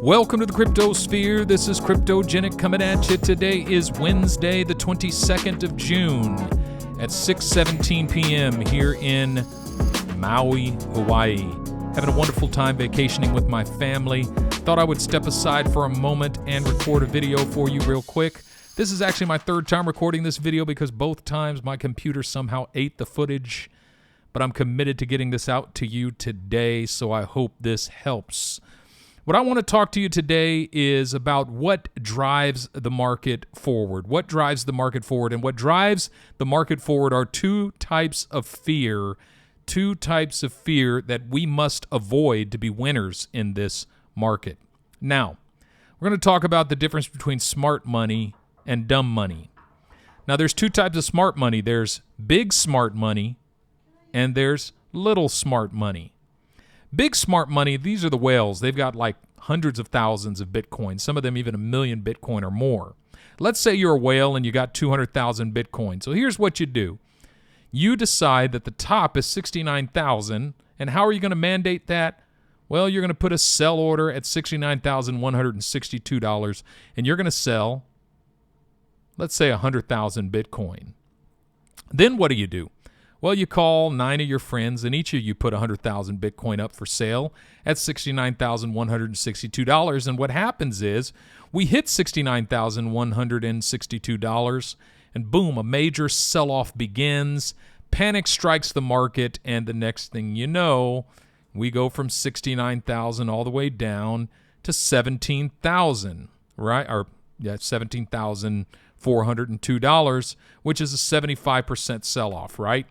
Welcome to the Crypto Sphere. This is Cryptogenic coming at you. Today is Wednesday, the 22nd of June at 6:17 p.m. here in Maui, Hawaii. Having a wonderful time vacationing with my family. Thought I would step aside for a moment and record a video for you real quick. This is actually my third time recording this video because both times my computer somehow ate the footage. But I'm committed to getting this out to you today, so I hope this helps. What I want to talk to you today is about what drives the market forward. What drives the market forward? And what drives the market forward are two types of fear that we must avoid to be winners in this market. Now, we're going to talk about the difference between smart money and dumb money. Now, there's two types of smart money. There's big smart money and there's little smart money. Big smart money, these are the whales. They've got like hundreds of thousands of Bitcoin, some of them even 1 million Bitcoin or more. Let's say you're a whale and you got 200,000 Bitcoin. So here's what you do. You decide that the top is 69,000, and how are you going to mandate that? Well, you're going to put a sell order at $69,162, and you're going to sell, let's say, 100,000 Bitcoin. Then what do? Well, you call 9 of your friends, and each of you put 100,000 Bitcoin up for sale at $69,162. And what happens is we hit $69,162, and boom, a major sell-off begins. Panic strikes the market, and the next thing you know, we go from 69,000 all the way down to 17,000, right? Or yeah, $17,402, which is a 75% sell-off, right?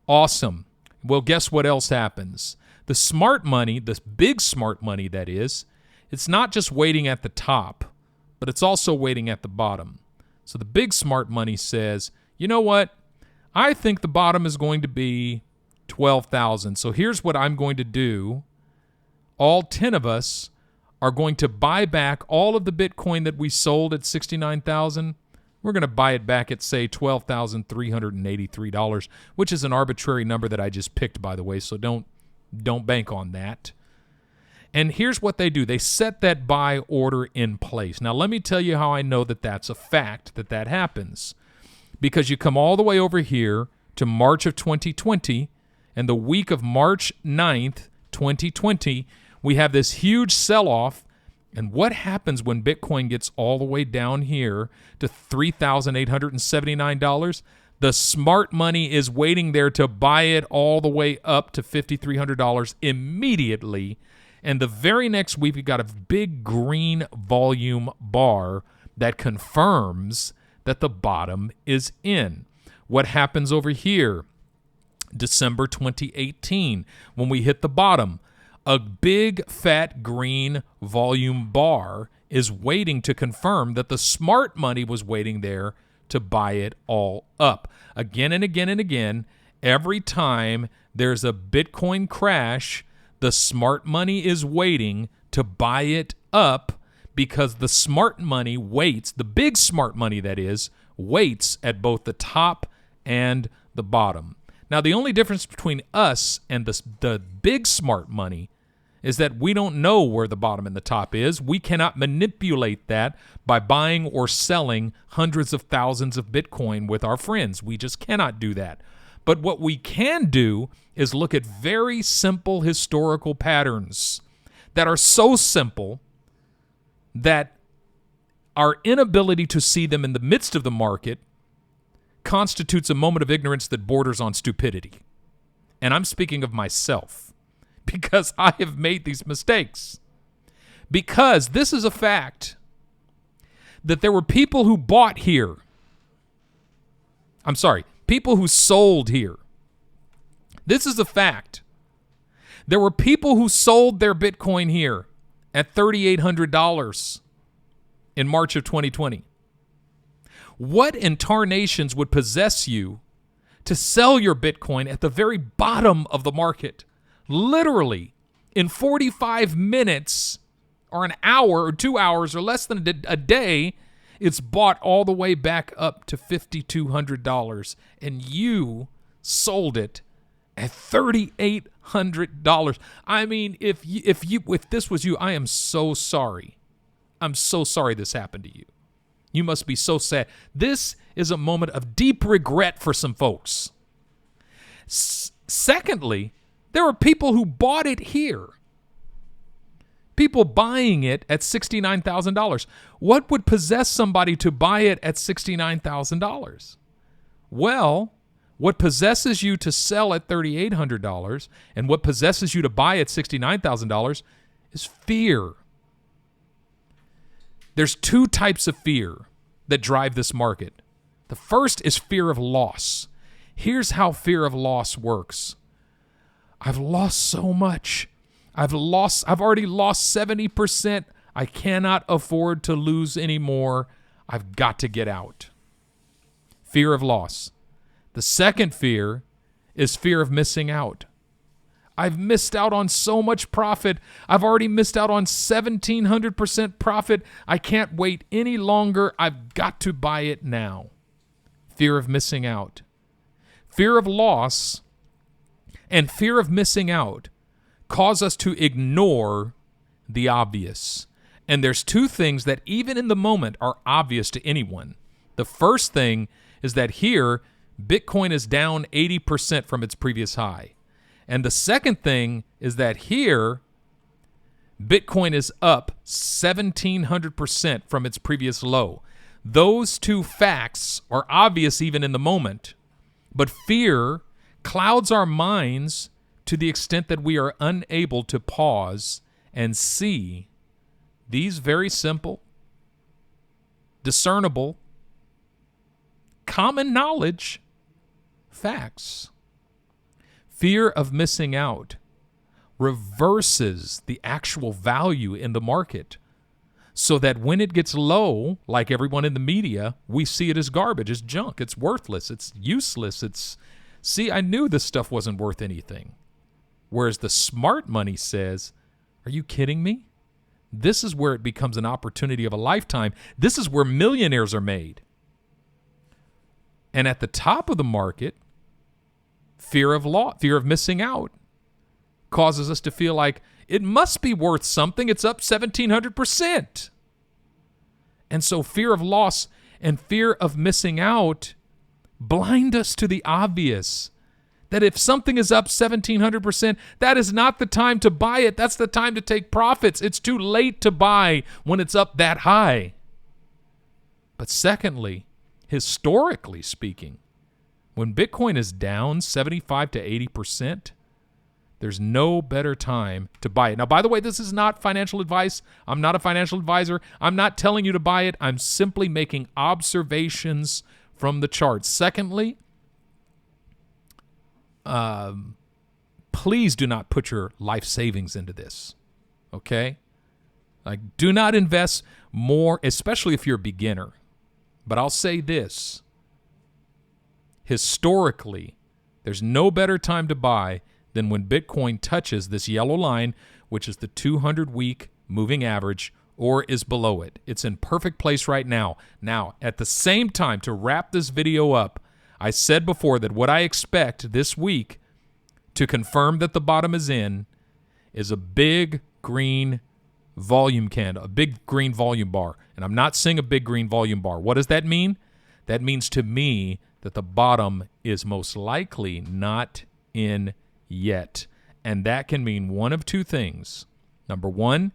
Awesome. Well, guess what else happens? The smart money, the big smart money that is, it's not just waiting at the top, but it's also waiting at the bottom. So the big smart money says, you know what? I think the bottom is going to be 12,000. So here's what I'm going to do. All 10 of us are going to buy back all of the Bitcoin that we sold at 69,000. We're going to buy it back at, say, $12,383, which is an arbitrary number that I just picked, by the way, so don't bank on that. And here's what they do. They set that buy order in place. Now, let me tell you how I know that that's a fact, that happens. Because you come all the way over here to March of 2020, and the week of March 9th, 2020, we have this huge sell-off. And what happens when Bitcoin gets all the way down here to $3,879? The smart money is waiting there to buy it all the way up to $5,300 immediately. And the very next week, we've got a big green volume bar that confirms that the bottom is in. What happens over here? December 2018, when we hit the bottom, a big, fat, green volume bar is waiting to confirm that the smart money was waiting there to buy it all up. Again and again and again, every time there's a Bitcoin crash, the smart money is waiting to buy it up because the smart money waits, the big smart money that is, waits at both the top and the bottom. Now, the only difference between us and the big smart money is that we don't know where the bottom and the top is. We cannot manipulate that by buying or selling hundreds of thousands of Bitcoin with our friends. We just cannot do that. But what we can do is look at very simple historical patterns that are so simple that our inability to see them in the midst of the market constitutes a moment of ignorance that borders on stupidity. And I'm speaking of myself because I have made these mistakes. Because this is a fact that there were people who bought here. I'm sorry, people who sold here. This is a fact. There were people who sold their Bitcoin here at $3,800 in March of 2020. What in tarnations would possess you to sell your Bitcoin at the very bottom of the market? Literally, in 45 minutes or an hour or 2 hours or less than a day, it's bought all the way back up to $5,200, and you sold it at $3,800. I mean, if this was you, I am so sorry. I'm so sorry this happened to you. You must be so sad. This is a moment of deep regret for some folks. Secondly, there are people who bought it here. People buying it at $69,000. What would possess somebody to buy it at $69,000? Well, what possesses you to sell at $3,800 and what possesses you to buy at $69,000 is fear. There's two types of fear that drive this market. The first is fear of loss. Here's how fear of loss works. I've lost so much. I've already lost 70%. I cannot afford to lose anymore. I've got to get out. Fear of loss. The second fear is fear of missing out. I've missed out on so much profit. I've already missed out on 1,700% profit. I can't wait any longer. I've got to buy it now. Fear of missing out. Fear of loss and fear of missing out cause us to ignore the obvious. And there's two things that even in the moment are obvious to anyone. The first thing is that here, Bitcoin is down 80% from its previous high. And the second thing is that here, Bitcoin is up 1,700% from its previous low. Those two facts are obvious even in the moment, but fear clouds our minds to the extent that we are unable to pause and see these very simple, discernible, common knowledge facts. Fear of missing out reverses the actual value in the market so that when it gets low, like everyone in the media, we see it as garbage, as junk, it's worthless, it's useless, see, I knew this stuff wasn't worth anything. Whereas the smart money says, are you kidding me? This is where it becomes an opportunity of a lifetime. This is where millionaires are made. And at the top of the market, fear of missing out causes us to feel like it must be worth something. It's up 1,700%. And so fear of loss and fear of missing out blind us to the obvious. That if something is up 1,700%, that is not the time to buy it. That's the time to take profits. It's too late to buy when it's up that high. But secondly, historically speaking, when Bitcoin is down 75 to 80%, there's no better time to buy it. Now, by the way, this is not financial advice. I'm not a financial advisor. I'm not telling you to buy it. I'm simply making observations from the charts. Secondly, please do not put your life savings into this, okay? Like, do not invest more, especially if you're a beginner. But I'll say this. Historically, there's no better time to buy than when Bitcoin touches this yellow line, which is the 200-week moving average, or is below it. It's in perfect place right now. Now, at the same time, to wrap this video up, I said before that what I expect this week to confirm that the bottom is in is a big green volume candle, a big green volume bar. And I'm not seeing a big green volume bar. What does that mean? That means to me that the bottom is most likely not in yet. And that can mean one of two things. Number one,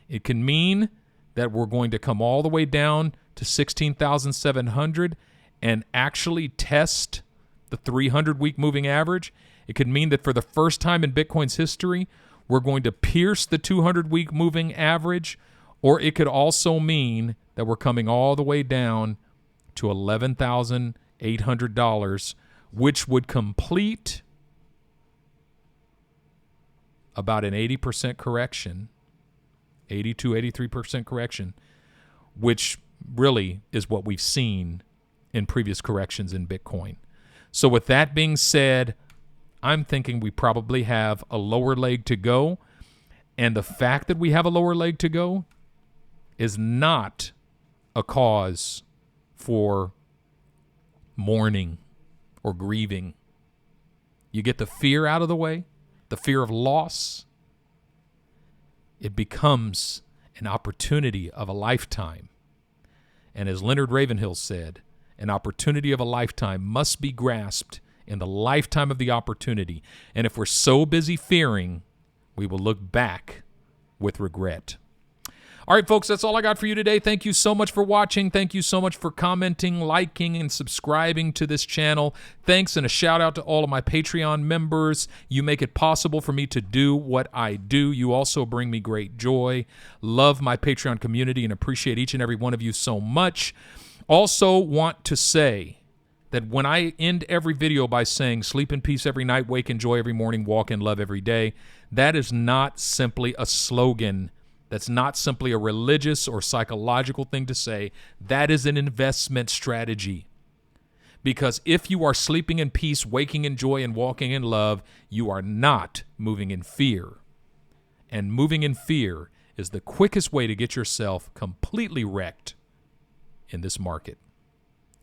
it can mean that we're going to come all the way down to 16,700 and actually test the 300-week moving average. It could mean that for the first time in Bitcoin's history, we're going to pierce the 200-week moving average, or it could also mean that we're coming all the way down to $11,800, which would complete about an 80% correction, 82, 83% correction, which really is what we've seen in previous corrections in Bitcoin. So with that being said, I'm thinking we probably have a lower leg to go. And the fact that we have a lower leg to go is not a cause for mourning or grieving. you get the fear out of the way, the fear of loss, it becomes an opportunity of a lifetime. And as Leonard Ravenhill said, an opportunity of a lifetime must be grasped in the lifetime of the opportunity. And if we're so busy fearing, we will look back with regret. All right, folks, that's all I got for you today. Thank you so much for watching. Thank you so much for commenting, liking, and subscribing to this channel. Thanks, and a shout out to all of my Patreon members. You make it possible for me to do what I do. You also bring me great joy. Love my Patreon community and appreciate each and every one of you so much. Also want to say that when I end every video by saying sleep in peace every night, wake in joy every morning, walk in love every day, that is not simply a slogan. That's not simply a religious or psychological thing to say. That is an investment strategy. Because if you are sleeping in peace, waking in joy, and walking in love, you are not moving in fear. And moving in fear is the quickest way to get yourself completely wrecked in this market.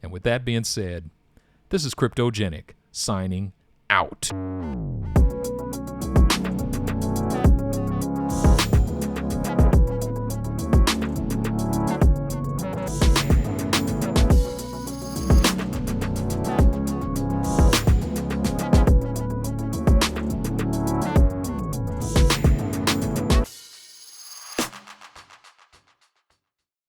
And with that being said, this is Cryptogenic signing out.